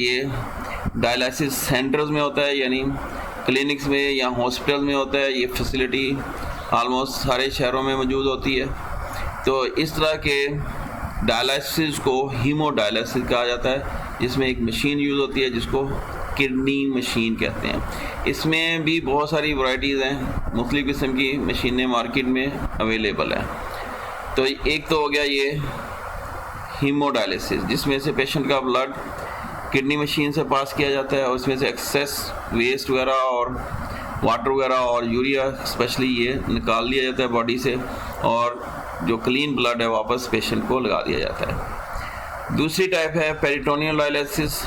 ये dialysis centres में होता है, यानी क्लिनिक्स में या हॉस्पिटल में होता है। ये फैसिलिटी ऑलमोस्ट सारे शहरों में मौजूद होती है। तो इस तरह के डायलिसिस को हीमोडायलिसिस कहा जाता है, जिसमें एक मशीन यूज़ होती है जिसको किडनी मशीन कहते हैं। इसमें भी बहुत सारी वैरायटीज़ हैं, मुख्तलिफ़ किस्म की मशीनें मार्केट में अवेलेबल हैं। तो एक तो हो गया ये हीमोडायलिसिस, जिसमें से पेशेंट का ब्लड किडनी मशीन से पास किया जाता है और उसमें से एक्सेस वेस्ट वगैरह और वाटर वगैरह और यूरिया स्पेशली ये निकाल लिया जाता है बॉडी से, और जो क्लीन ब्लड है वापस पेशेंट को लगा दिया जाता है। दूसरी टाइप है पेरिटोनियल डायलिसिस।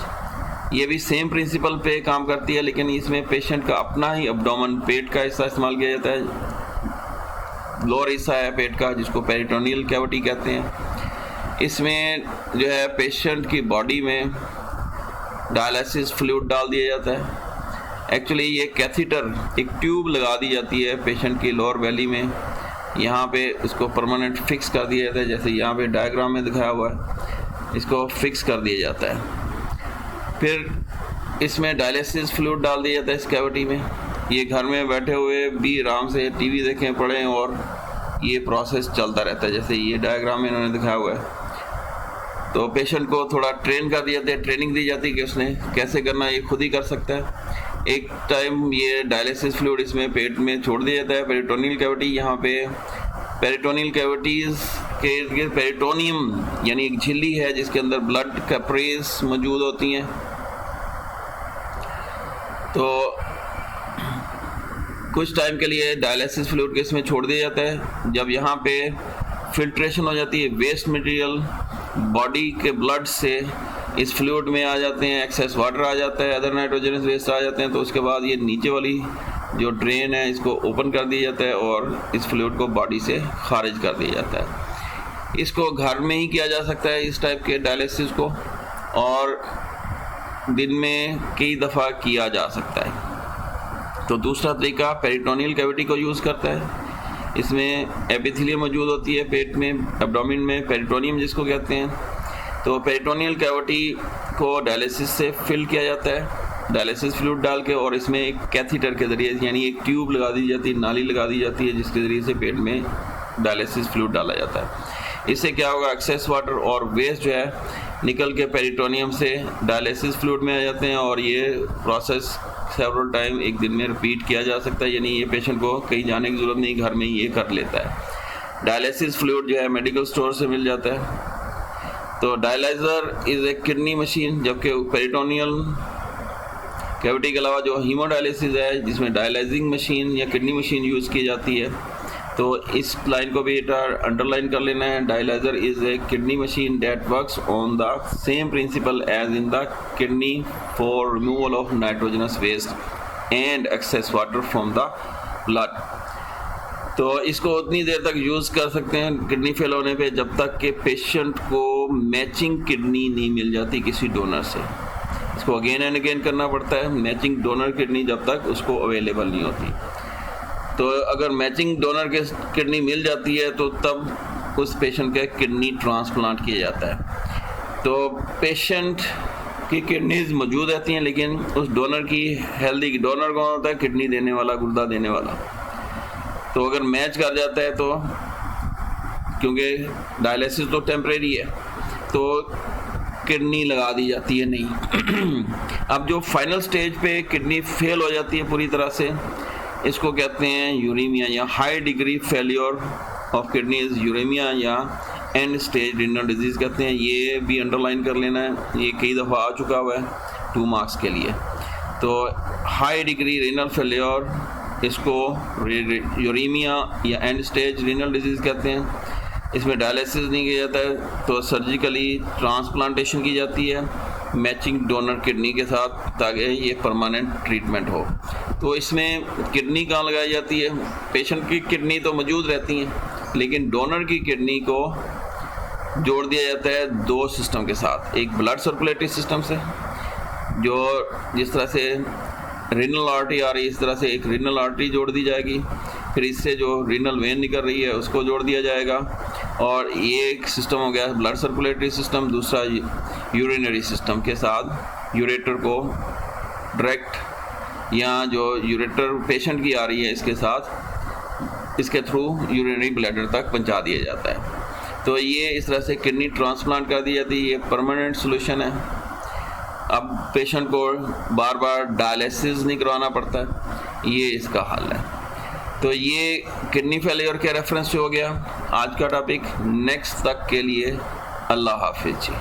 ये भी सेम प्रिंसिपल पे काम करती है, लेकिन इसमें पेशेंट का अपना ही एब्डोमेन, पेट का हिस्सा इस्तेमाल किया जाता है। लोअर हिस्सा है पेट का, जिसको पेरिटोनियल कैविटी कहते हैं। इसमें जो है पेशेंट की बॉडी में डायलिसिस फ्लूइड डाल दिया जाता है। एक्चुअली ये कैथीटर, एक ट्यूब लगा दी जाती है पेशेंट की लोअर वैली में। यहाँ पे इसको परमानेंट फिक्स कर दिया जाता है, जैसे यहाँ पे डायग्राम में दिखाया हुआ है, इसको फिक्स कर दिया जाता है। फिर इसमें डायलिसिस फ्लूइड डाल दिया जाता है इस कैविटी में। ये घर में बैठे हुए भी आराम से टीवी देखें, पढ़ें, और ये प्रोसेस चलता रहता है, जैसे ये डायग्राम में इन्होंने दिखाया हुआ है। तो पेशेंट को थोड़ा ट्रेन कर दिया जाता है, ट्रेनिंग दी जाती है कि उसने कैसे करना है, ये खुद ही कर सकता है। एक टाइम ये डायलिसिस फ्लूइड इसमें पेट में छोड़ दिया जाता है, पेरिटोनियल कैविटी। यहाँ पे पेरिटोनियल कैविटीज़ के पेरिटोनियम यानी एक झिल्ली है जिसके अंदर ब्लड कैपरीज मौजूद होती हैं। तो कुछ टाइम के लिए डायलिसिस फ्लूइड के इसमें छोड़ दिया जाता है। जब यहाँ पे फिल्ट्रेशन हो जाती है, वेस्ट मटेरियल बॉडी के ब्लड से इस फ्लूइड में आ जाते हैं, एक्सेस वाटर आ जाता है, अदर नाइट्रोजनस वेस्ट आ जाते हैं, तो उसके बाद ये नीचे वाली जो ड्रेन है इसको ओपन कर दिया जाता है और इस फ्लूइड को बॉडी से खारिज कर दिया जाता है। इसको घर में ही किया जा सकता है इस टाइप के डायलिसिस को, और दिन में कई दफ़ा किया जा सकता है। तो दूसरा तरीका पेरिटोनियल कैविटी को यूज़ करता है। इसमें एपिथेलियम मौजूद होती है पेट में, एब्डोमेन में, पेरिटोनियम जिसको कहते हैं। तो पेरिटोनियल कैविटी को डायलिसिस से फिल किया जाता है, डायलिसिस फ्लूइड डाल के, और इसमें एक कैथीटर के ज़रिए यानी एक ट्यूब लगा दी जाती है, नाली लगा दी जाती है, जिसके ज़रिए से पेट में डायलिसिस फ्लूइड डाला जाता है। इससे क्या होगा, एक्सेस वाटर और वेस्ट जो है निकल के पेरिटोनियम से डायलिसिस फ्लूइड में आ जाते हैं, और ये प्रोसेस सेवरल टाइम एक दिन में रिपीट किया जा सकता है, यानी ये पेशेंट को कहीं जाने की ज़रूरत नहीं, घर में ही ये कर लेता है। डायलिसिस फ्लूइड जो है मेडिकल स्टोर से मिल जाता है। तो dialyser is a kidney machine, जबकि पेरिटोनियल कैविटी के अलावा जो हीमोडायलिसिस है जिसमें डायलाइजिंग मशीन या किडनी मशीन यूज़ की जाती है। तो इस लाइन को भी अंडरलाइन कर लेना है। Dialyser is a kidney machine that works on the same principle as in the kidney for removal of nitrogenous waste and excess water from the blood. तो इसको उतनी देर तक यूज़ कर सकते हैं किडनी फेल होने पे जब तक कि पेशेंट को मैचिंग किडनी नहीं मिल जाती किसी डोनर से। इसको अगेन एंड अगेन करना पड़ता है, मैचिंग डोनर किडनी जब तक उसको अवेलेबल नहीं होती। तो अगर मैचिंग डोनर के किडनी मिल जाती है तो तब उस पेशेंट का किडनी ट्रांसप्लांट किया जाता है। तो पेशेंट की किडनीज मौजूद रहती हैं, लेकिन उस डोनर की हेल्दी डोनर कौन होता है, किडनी देने वाला, गुर्दा देने वाला। तो अगर मैच कर जाता है तो, क्योंकि डायलिसिस तो टेम्परेरी है, तो किडनी लगा दी जाती है नहीं। अब जो फाइनल स्टेज पे किडनी फेल हो जाती है पूरी तरह से, इसको कहते हैं यूरेमिया या high degree failure of kidneys, uraemia या एंड स्टेज रीनल डिजीज़ कहते हैं। ये भी अंडरलाइन कर लेना है, ये कई दफ़ा आ चुका हुआ है 2 मार्क्स के लिए। तो हाई डिग्री रीनल फेलियर, इसको यूरेमिया या एंड स्टेज रीनल डिजीज़ कहते हैं। इसमें डायलिसिस नहीं किया जाता है, तो सर्जिकली ट्रांसप्लांटेशन की जाती है मैचिंग डोनर किडनी के साथ, ताकि ये परमानेंट ट्रीटमेंट हो। तो इसमें किडनी कहाँ लगाई जाती है, पेशेंट की किडनी तो मौजूद रहती हैं, लेकिन डोनर की किडनी को जोड़ दिया जाता है 2 सिस्टम के साथ। एक ब्लड सर्कुलेटरी सिस्टम से, जो जिस तरह से रीनल आर्टरी आ रही है, इस तरह से एक रीनल आर्टरी जोड़ दी जाएगी, फिर इससे जो रीनल वेन निकल रही है उसको जोड़ दिया जाएगा, और ये एक सिस्टम हो गया ब्लड सर्कुलेटरी सिस्टम। दूसरा यूरिनरी सिस्टम के साथ यूरेटर को डायरेक्ट या जो यूरेटर पेशेंट की आ रही है इसके साथ, इसके थ्रू यूरिनरी ब्लैडर तक पहुंचा दिया जाता है। तो ये इस तरह से किडनी ट्रांसप्लांट कर दी जाती है। ये परमानेंट सोल्यूशन है। अब पेशेंट को बार बार डायलिसिस नहीं करवाना पड़ता है, ये इसका हल है। तो ये किडनी फेलियर के रेफरेंस से हो गया आज का टॉपिक। नेक्स्ट तक के लिए अल्लाह हाफिज जी।